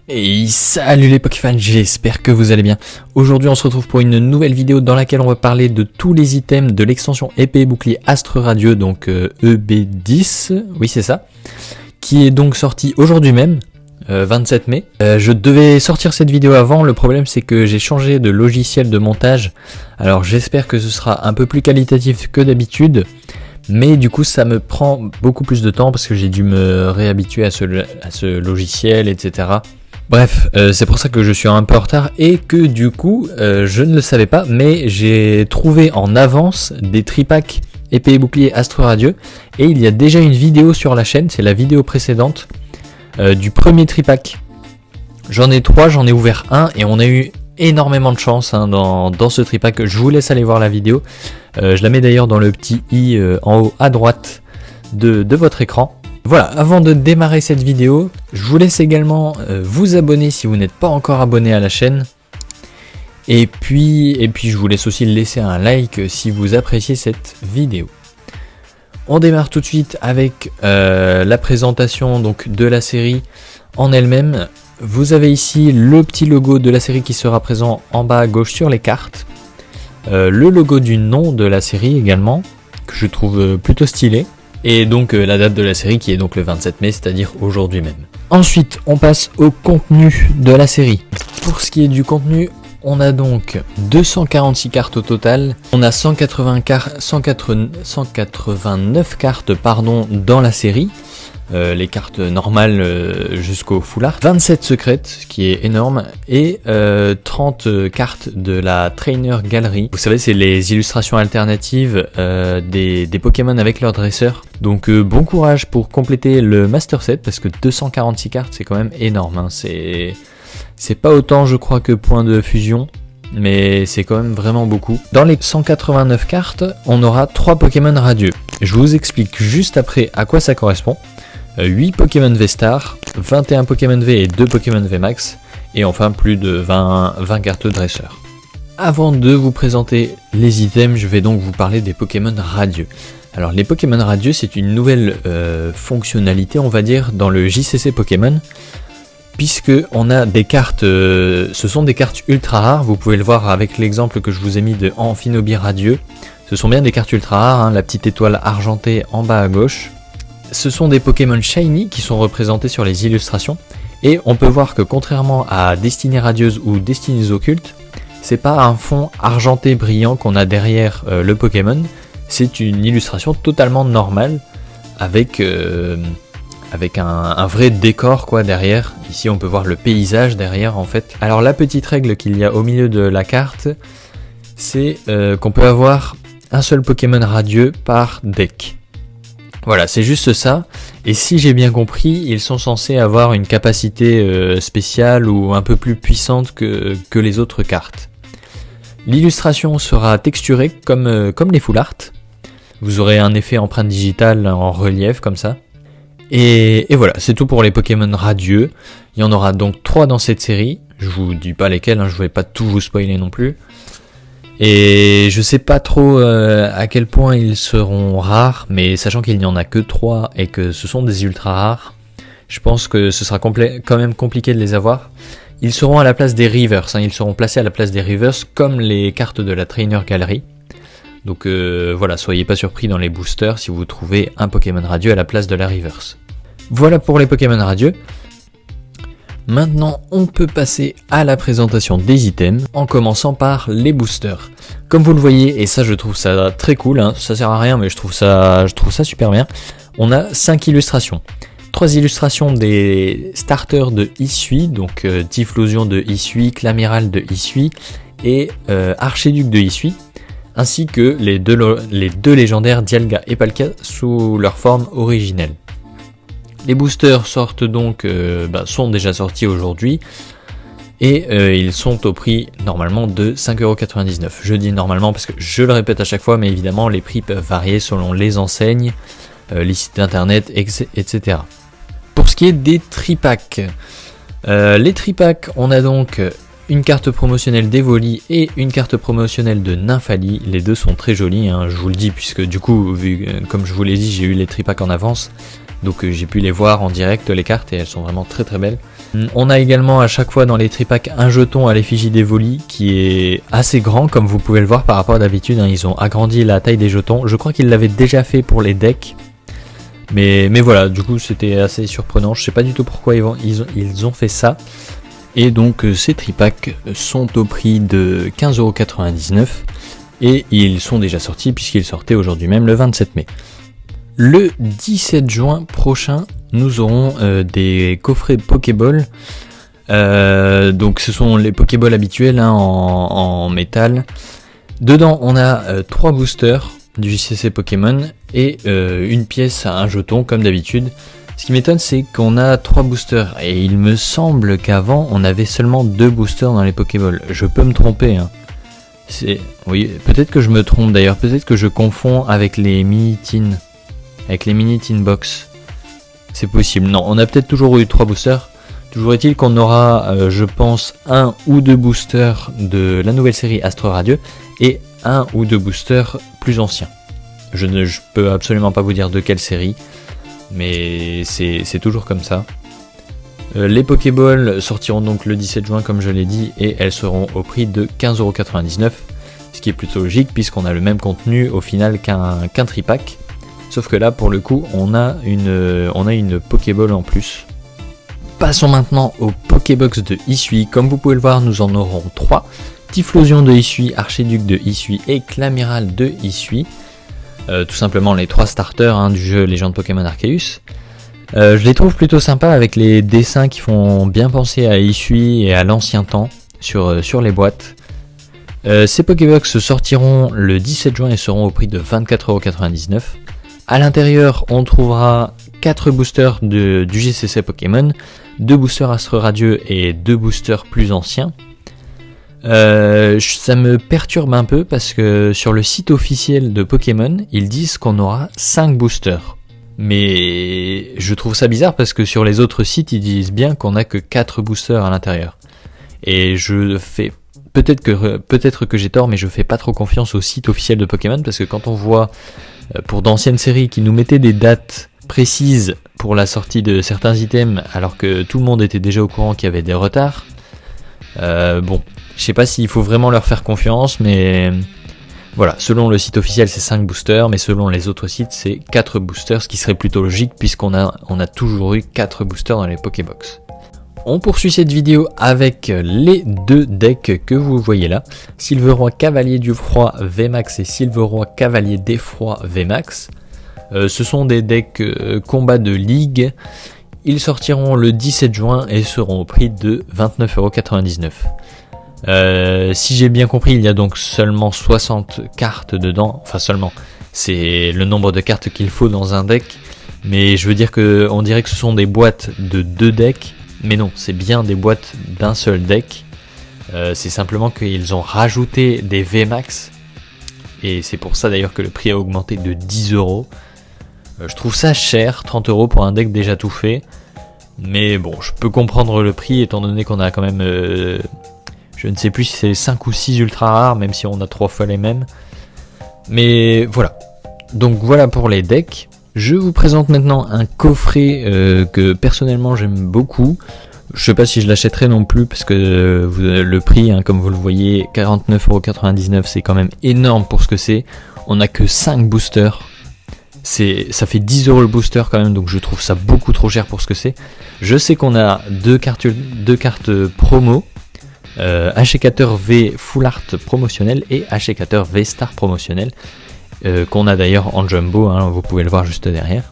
Et salut les Pokéfans, j'espère que vous allez bien. Aujourd'hui on se retrouve pour une nouvelle vidéo dans laquelle on va parler de tous les items de l'extension épée et bouclier Astre Radieux, donc EB10, oui c'est ça, qui est donc sorti aujourd'hui même, 27 mai. Je devais sortir cette vidéo avant, le problème c'est que j'ai changé de logiciel de montage, alors j'espère que ce sera un peu plus qualitatif que d'habitude. Mais du coup ça me prend beaucoup plus de temps parce que j'ai dû me réhabituer à ce logiciel, etc. Bref, c'est pour ça que je suis un peu en retard et que du coup, je ne le savais pas, mais j'ai trouvé en avance des tripacks épée et bouclier Astre Radieux et il y a déjà une vidéo sur la chaîne, c'est la vidéo précédente du premier tripack. J'en ai 3, j'en ai ouvert un et on a eu énormément de chance dans ce tripack. Je vous laisse aller voir la vidéo. Je la mets d'ailleurs dans le petit i en haut à droite de votre écran. Voilà, avant de démarrer cette vidéo, je vous laisse également vous abonner si vous n'êtes pas encore abonné à la chaîne. Et puis je vous laisse aussi laisser un like si vous appréciez cette vidéo. On démarre tout de suite avec la présentation donc, de la série en elle-même. Vous avez ici le petit logo de la série qui sera présent en bas à gauche sur les cartes. Le logo du nom de la série également, que je trouve plutôt stylé. Et donc la date de la série qui est donc le 27 mai, c'est-à-dire aujourd'hui même. Ensuite, on passe au contenu de la série. Pour ce qui est du contenu, on a donc 246 cartes au total. On a 189 cartes dans la série. Les cartes normales jusqu'au full art, 27 secrètes, ce qui est énorme, et 30 cartes de la Trainer Gallery. Vous savez, c'est les illustrations alternatives des Pokémon avec leur dresseur. Donc bon courage pour compléter le Master Set, parce que 246 cartes, c'est quand même énorme. Hein. C'est pas autant, je crois, que Point de Fusion, mais c'est quand même vraiment beaucoup. Dans les 189 cartes, on aura 3 Pokémon radieux. Je vous explique juste après à quoi ça correspond. 8 Pokémon V-Star, 21 Pokémon V et 2 Pokémon V-Max, et enfin plus de 20 cartes dresseurs. Avant de vous présenter les items, je vais donc vous parler des Pokémon radieux. Alors les Pokémon radieux, c'est une nouvelle fonctionnalité, on va dire, dans le JCC Pokémon, puisque on a des cartes, ce sont des cartes ultra rares, vous pouvez le voir avec l'exemple que je vous ai mis de Amphinobie radieux. Ce sont bien des cartes ultra rares, hein, la petite étoile argentée en bas à gauche. Ce sont des Pokémon Shiny qui sont représentés sur les illustrations, et on peut voir que contrairement à Destinée Radieuse ou Destinées Occultes, c'est pas un fond argenté brillant qu'on a derrière le Pokémon, c'est une illustration totalement normale avec un vrai décor quoi derrière. Ici on peut voir le paysage derrière en fait. Alors la petite règle qu'il y a au milieu de la carte, c'est qu'on peut avoir un seul Pokémon radieux par deck. Voilà, c'est juste ça, et si j'ai bien compris, ils sont censés avoir une capacité spéciale ou un peu plus puissante que les autres cartes. L'illustration sera texturée comme les full art, vous aurez un effet empreinte digitale en relief comme ça, et voilà, c'est tout pour les Pokémon radieux. Il y en aura donc 3 dans cette série, je vous dis pas lesquels, hein, je vais pas tout vous spoiler non plus. Et je sais pas trop à quel point ils seront rares, mais sachant qu'il n'y en a que 3 et que ce sont des ultra rares, je pense que ce sera quand même compliqué de les avoir. Ils seront à la place des Reverse, hein, ils seront placés à la place des Reverse comme les cartes de la Trainer Gallery. Donc voilà, soyez pas surpris dans les boosters si vous trouvez un Pokémon radieux à la place de la Reverse. Voilà pour les Pokémon radieux. Maintenant, on peut passer à la présentation des items, en commençant par les boosters. Comme vous le voyez, et ça je trouve ça très cool, hein, ça sert à rien mais je trouve ça super bien, on a 5 illustrations. 3 illustrations des starters de Hisui, donc Typhlosion de Hisui, Clamiral de Hisui et Archiduc de Hisui, ainsi que les deux légendaires Dialga et Palkia sous leur forme originelle. Les boosters sortent donc, sont déjà sortis aujourd'hui et ils sont au prix normalement de 5,99€. Je dis normalement parce que je le répète à chaque fois, mais évidemment les prix peuvent varier selon les enseignes, les sites internet, etc. Pour ce qui est des tripacks, les tripacks, on a donc une carte promotionnelle d'Evoli et une carte promotionnelle de Nymphali. Les deux sont très jolies, hein, je vous le dis, puisque du coup, comme je vous l'ai dit, j'ai eu les tripacks en avance. Donc j'ai pu les voir en direct les cartes et elles sont vraiment très très belles. On a également à chaque fois dans les tripacks un jeton à l'effigie d'Evoli qui est assez grand comme vous pouvez le voir par rapport à d'habitude, hein, ils ont agrandi la taille des jetons. Je crois qu'ils l'avaient déjà fait pour les decks. Mais voilà, du coup c'était assez surprenant, je sais pas du tout pourquoi ils ont fait ça. Et donc ces tripacks sont au prix de 15,99€ et ils sont déjà sortis puisqu'ils sortaient aujourd'hui même le 27 mai. Le 17 juin prochain, nous aurons des coffrets Pokéball. Donc ce sont les Pokéballs habituels hein, en métal. Dedans on a 3 boosters du JCC Pokémon et une pièce à un jeton comme d'habitude. Ce qui m'étonne c'est qu'on a 3 boosters et il me semble qu'avant on avait seulement 2 boosters dans les Pokéballs. Je peux me tromper hein. Oui, peut-être que je me trompe d'ailleurs, peut-être que je confonds avec les mini-tin. Avec les mini-tin box. C'est possible. Non, on a peut-être toujours eu 3 boosters. Toujours est-il qu'on aura, je pense, 1 ou 2 boosters de la nouvelle série Astre Radio et 1 ou 2 boosters plus anciens. Je peux absolument pas vous dire de quelle série, mais c'est toujours comme ça. Les Pokéballs sortiront donc le 17 juin comme je l'ai dit et elles seront au prix de 15,99€, ce qui est plutôt logique puisqu'on a le même contenu au final qu'un tripack. Sauf que là, pour le coup, on a une Pokéball en plus. Passons maintenant aux Pokébox de Hisui. Comme vous pouvez le voir, nous en aurons 3. Typhlosion de Hisui, Archiduc de Hisui et Clamiral de Hisui. Tout simplement les 3 starters hein, du jeu Légende Pokémon Arceus. Je les trouve plutôt sympas avec les dessins qui font bien penser à Hisui et à l'ancien temps sur les boîtes. Ces Pokébox sortiront le 17 juin et seront au prix de 24,99€. A l'intérieur, on trouvera 4 boosters du GCC Pokémon, 2 boosters Astre Radieux et 2 boosters plus anciens. Ça me perturbe un peu parce que sur le site officiel de Pokémon, ils disent qu'on aura 5 boosters. Mais je trouve ça bizarre parce que sur les autres sites, ils disent bien qu'on a que 4 boosters à l'intérieur. Et peut-être que j'ai tort, mais je fais pas trop confiance au site officiel de Pokémon parce que quand on voit pour d'anciennes séries qui nous mettaient des dates précises pour la sortie de certains items alors que tout le monde était déjà au courant qu'il y avait des retards, bon, je sais pas s'il faut vraiment leur faire confiance, mais voilà, selon le site officiel c'est 5 boosters, mais selon les autres sites c'est 4 boosters, ce qui serait plutôt logique puisqu'on a toujours eu 4 boosters dans les Pokébox. On poursuit cette vidéo avec les 2 decks que vous voyez là, Silveroi Cavalier du Froid VMAX et Silveroi Cavalier d'Effroi VMAX. Ce sont des decks combat de ligue, ils sortiront le 17 juin et seront au prix de 29,99€. Si j'ai bien compris, il y a donc seulement 60 cartes dedans, enfin seulement, c'est le nombre de cartes qu'il faut dans un deck, mais je veux dire on dirait que ce sont des boîtes de 2 decks. Mais non, c'est bien des boîtes d'un seul deck. C'est simplement qu'ils ont rajouté des VMAX. Et c'est pour ça d'ailleurs que le prix a augmenté de 10€. Je trouve ça cher, 30€ pour un deck déjà tout fait. Mais bon, je peux comprendre le prix étant donné qu'on a quand même... je ne sais plus si c'est 5 ou 6 ultra rares, même si on a 3 fois les mêmes. Mais voilà. Donc voilà pour les decks. Je vous présente maintenant un coffret que personnellement j'aime beaucoup. Je sais pas si je l'achèterai non plus parce que le prix, hein, comme vous le voyez, 49,99€, c'est quand même énorme pour ce que c'est. On a que 5 boosters. Ça fait 10€ le booster quand même, donc je trouve ça beaucoup trop cher pour ce que c'est. Je sais qu'on a deux cartes promo. Achekateur V Full Art promotionnel et Achekateur V Star promotionnel. Qu'on a d'ailleurs en jumbo, hein, vous pouvez le voir juste derrière.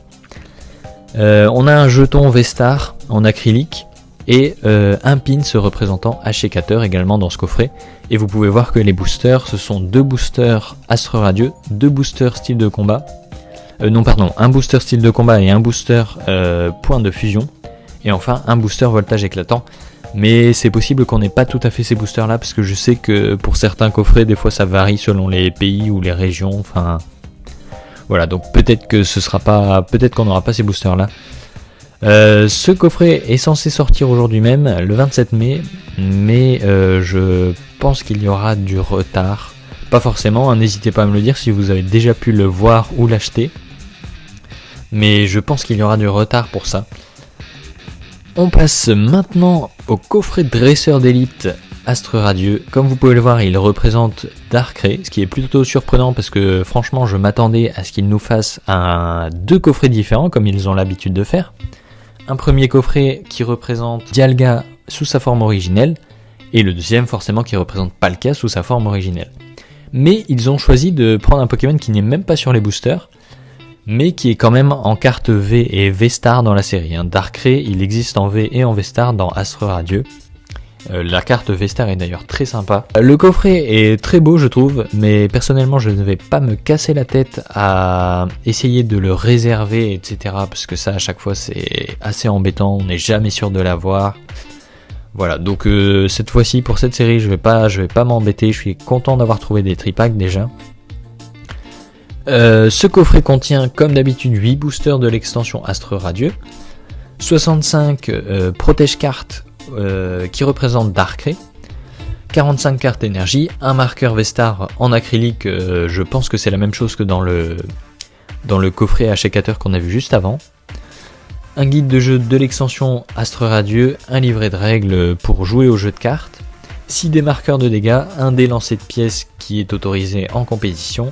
On a un jeton V-Star en acrylique et un pin se représentant Achekateur également dans ce coffret. Et vous pouvez voir que les boosters, ce sont 2 boosters Astre Radieux, 2 boosters style de combat. Un booster style de combat et un booster point de fusion. Et enfin un booster voltage éclatant. Mais c'est possible qu'on n'ait pas tout à fait ces boosters là parce que je sais que pour certains coffrets des fois ça varie selon les pays ou les régions, enfin voilà, donc peut-être qu'on n'aura pas ces boosters là. Ce coffret est censé sortir aujourd'hui même, le 27 mai, mais je pense qu'il y aura du retard. Pas forcément, hein, n'hésitez pas à me le dire si vous avez déjà pu le voir ou l'acheter. Mais je pense qu'il y aura du retard pour ça. On passe maintenant au coffret dresseur d'élite Astre Radieux. Comme vous pouvez le voir, il représente Darkrai, ce qui est plutôt surprenant parce que franchement je m'attendais à ce qu'ils nous fassent deux coffrets différents comme ils ont l'habitude de faire. Un premier coffret qui représente Dialga sous sa forme originelle et le deuxième forcément qui représente Palkia sous sa forme originelle. Mais ils ont choisi de prendre un Pokémon qui n'est même pas sur les boosters, mais qui est quand même en carte V et V-Star dans la série. Darkrai, il existe en V et en V-Star dans Astre Radieux. La carte V-Star est d'ailleurs très sympa. Le coffret est très beau je trouve, mais personnellement je ne vais pas me casser la tête à essayer de le réserver, etc. Parce que ça à chaque fois c'est assez embêtant, on n'est jamais sûr de l'avoir. Voilà, donc cette fois-ci pour cette série je vais pas m'embêter, je suis content d'avoir trouvé des tripacks déjà. Ce coffret contient comme d'habitude 8 boosters de l'extension Astre Radieux, 65 protège cartes qui représentent Darkrai, 45 cartes énergie, un marqueur V-Star en acrylique, je pense que c'est la même chose que dans le coffret achécateur qu'on a vu juste avant, un guide de jeu de l'extension Astre Radieux, un livret de règles pour jouer au jeu de cartes, 6 dés marqueurs de dégâts, un dé lancé de pièces qui est autorisé en compétition,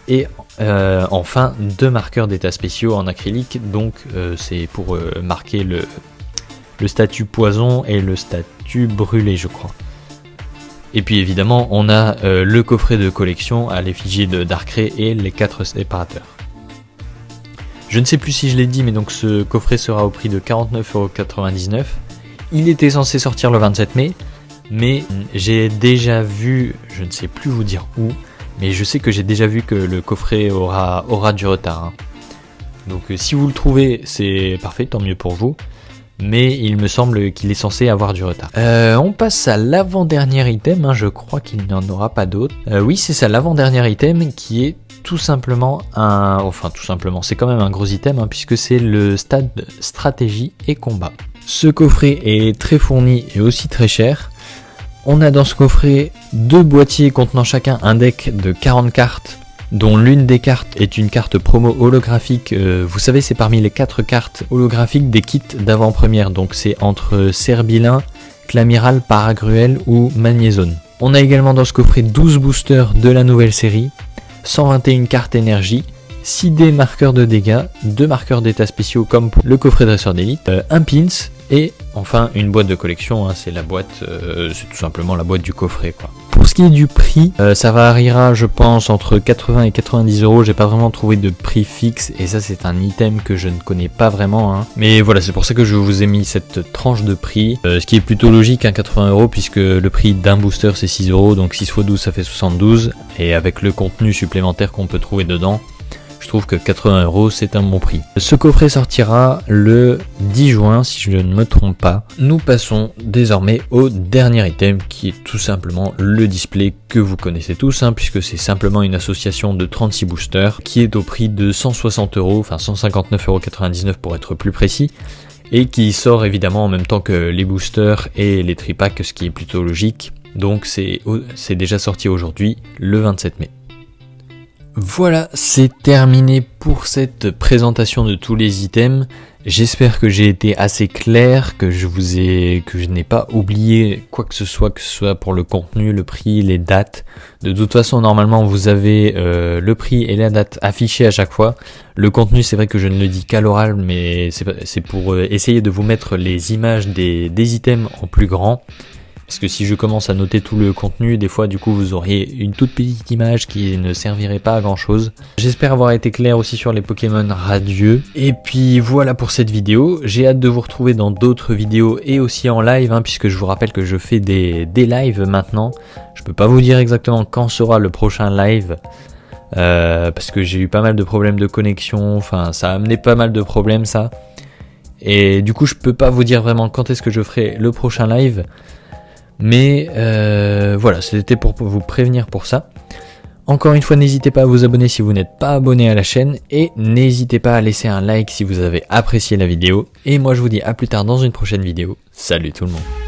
et enfin 2 marqueurs d'états spéciaux en acrylique, donc c'est pour marquer le statut poison et le statut brûlé je crois. Et puis évidemment on a le coffret de collection à l'effigie de Darkrai et les 4 séparateurs. Je ne sais plus si je l'ai dit mais donc ce coffret sera au prix de 49,99€. Il était censé sortir le 27 mai mais j'ai déjà vu, je ne sais plus vous dire où, mais je sais que j'ai déjà vu que le coffret aura du retard. Donc si vous le trouvez, c'est parfait, tant mieux pour vous. Mais il me semble qu'il est censé avoir du retard. On passe à l'avant-dernier item, je crois qu'il n'y en aura pas d'autre. Oui, c'est ça, l'avant-dernier item qui est tout simplement c'est quand même un gros item, puisque c'est le stade stratégie et combat. Ce coffret est très fourni et aussi très cher. On a dans ce coffret 2 boîtiers contenant chacun un deck de 40 cartes, dont l'une des cartes est une carte promo holographique. Vous savez, c'est parmi les 4 cartes holographiques des kits d'avant-première, donc c'est entre Serbilin, Clamiral, Paragruel ou Magnézone. On a également dans ce coffret 12 boosters de la nouvelle série, 121 cartes énergie, 6 dés marqueurs de dégâts, 2 marqueurs d'états spéciaux comme pour le coffret dresseur d'élite, un pins et enfin une boîte de collection, c'est la boîte, c'est tout simplement la boîte du coffret quoi. Pour ce qui est du prix, ça variera je pense entre 80 et 90€, j'ai pas vraiment trouvé de prix fixe et ça c'est un item que je ne connais pas vraiment, mais voilà, c'est pour ça que je vous ai mis cette tranche de prix, ce qui est plutôt logique, 80€ puisque le prix d'un booster c'est 6€, donc 6 x 12 ça fait 72, et avec le contenu supplémentaire qu'on peut trouver dedans, je trouve que 80€ c'est un bon prix. Ce coffret sortira le 10 juin si je ne me trompe pas. Nous passons désormais au dernier item qui est tout simplement le display que vous connaissez tous, puisque c'est simplement une association de 36 boosters qui est au prix de 160€, enfin 159,99€ pour être plus précis, et qui sort évidemment en même temps que les boosters et les tripacks, ce qui est plutôt logique. Donc c'est déjà sorti aujourd'hui, le 27 mai. Voilà, c'est terminé pour cette présentation de tous les items. J'espère que j'ai été assez clair, que je n'ai pas oublié quoi que ce soit pour le contenu, le prix, les dates. De toute façon, normalement, vous avez le prix et la date affichés à chaque fois. Le contenu, c'est vrai que je ne le dis qu'à l'oral, mais c'est pour essayer de vous mettre les images des items en plus grand. Parce que si je commence à noter tout le contenu, des fois du coup vous auriez une toute petite image qui ne servirait pas à grand chose. J'espère avoir été clair aussi sur les Pokémon radieux. Et puis voilà pour cette vidéo, j'ai hâte de vous retrouver dans d'autres vidéos et aussi en live, puisque je vous rappelle que je fais des lives maintenant. Je peux pas vous dire exactement quand sera le prochain live, parce que j'ai eu pas mal de problèmes de connexion, enfin ça a amené pas mal de problèmes ça. Et du coup je peux pas vous dire vraiment quand est-ce que je ferai le prochain live. Mais voilà, c'était pour vous prévenir pour ça. Encore une fois, n'hésitez pas à vous abonner si vous n'êtes pas abonné à la chaîne. Et n'hésitez pas à laisser un like si vous avez apprécié la vidéo. Et moi je vous dis à plus tard dans une prochaine vidéo. Salut tout le monde.